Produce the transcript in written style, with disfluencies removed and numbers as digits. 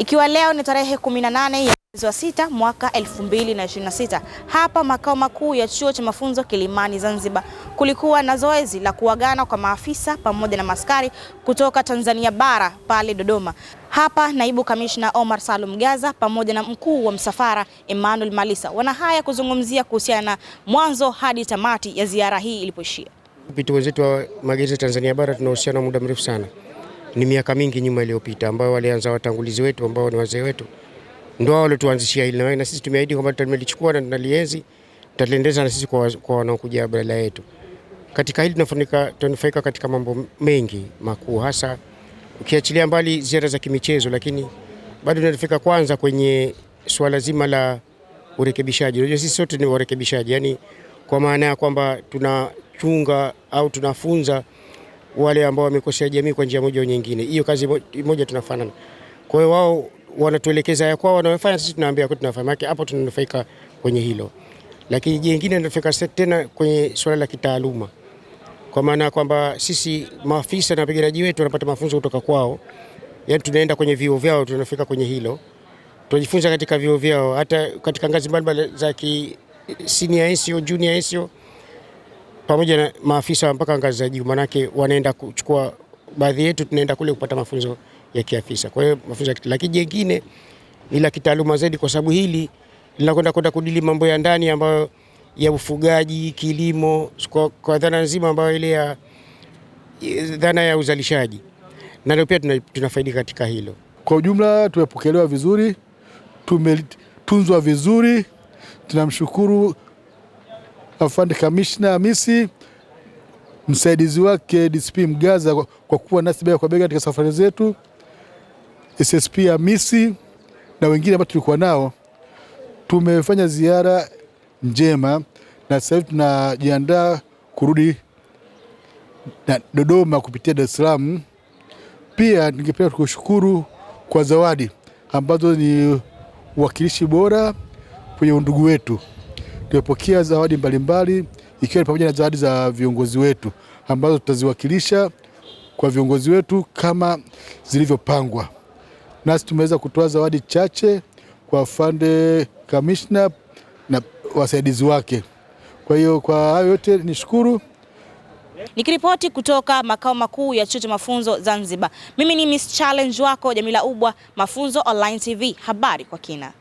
Ikiwa leo ni tarehe 18 ya mwezi wa 6 mwaka 2026, hapa makao makuu ya chuo cha mafunzo Kilimani Zanzibar, kulikuwa na zoezi la kuagana kwa maafisa pamoja na maskari kutoka Tanzania bara pale Dodoma. Hapa naibu kamishna Omar Salum Gaza pamoja na mkuu wa msafara Emmanuel Malisa wana haya kuzungumzia kuhusiana na mwanzo hadi tamati ya ziara hii ilipoishia. Vituo wetu wa mageuzi Tanzania bara tunahusiana muda mrefu sana. Ni miaka mingi nyuma iliyopita ambao walianza watangulizi wetu ambao ni wazee wetu. Ndio wao walituanzishia hili na sisi tumeahidi kwamba tutalichukua na tunalienzi, tutaliendeleza na sisi kwa wanaokuja badala yetu. Katika hili tunafanika katika mambo mengi makuu, hasa ukiachilia mbali ziara za kimichezo, lakini bado tunafika kwanza kwenye swala zima la urekebishaji. Unajua sisi sote ni warekebishaji, yani kwa maana ya kwamba tunachunga au tunafunza wale ambao wamekosea jamii kwa njia moja au nyingine. Hiyo kazi moja tunafanana. Kwa hiyo wao wanatuelekeza ya kwao wanayofanya, sisi tunaambia kwa tunafanya. Hapo tunanufaika kwenye hilo. Lakini jingine tunafika tena kwenye swala la kitaaluma. Kwa maana kwamba sisi maafisa na wapiganaji wetu wanapata mafunzo kutoka kwao. Yaani tunaenda kwenye vyuo vyao, tunafika kwenye hilo. Tunajifunza katika vyuo vyao, hata katika ngazi mbalimbali za senior SEO, junior SEO, pamoja na maafisa mpaka ngazi za juu, manake wanaenda kuchukua, baadhi yetu tunaenda kule kupata mafunzo ya kiafisa. Kwa hiyo mafunzo lakini jingine ni la kitaaluma zaidi, kwa sababu hili linakwenda kudili mambo ya ndani ambayo ya ufugaji, kilimo, kwa dhana nzima ambayo ile ya dhana ya uzalishaji. Na leo pia tunafaidi katika hilo. Kwa ujumla tumepokelewa vizuri, tumetunzwa vizuri. Tunamshukuru afande Kamishna Hamisi, msaidizi wake DCP Mgaza kwa kuwa nasi bega kwa bega katika safari zetu, SSP Hamisi na wengine ambao tulikuwa nao. Tumefanya ziara njema na sasa hivi tunajiandaa kurudi Dodoma kupitia Dar es Salaam. Pia ningependa kushukuru kwa zawadi ambazo ni uwakilishi bora kwenye undugu wetu. Tumepokea zawadi mbalimbali, ikiwa ni pamoja na zawadi za viongozi wetu ambazo tutaziwakilisha kwa viongozi wetu kama zilivyopangwa. Nasi tumeweza kutoa zawadi chache kwa afande kamishna na wasaidizi wake. Kwa hiyo kwa hayo yote nishukuru. Nikiripoti kutoka makao makuu ya chuo cha mafunzo Zanzibar, mimi ni Miss Challenge wako Jamila Ubwa, Mafunzo Online TV, habari kwa kina.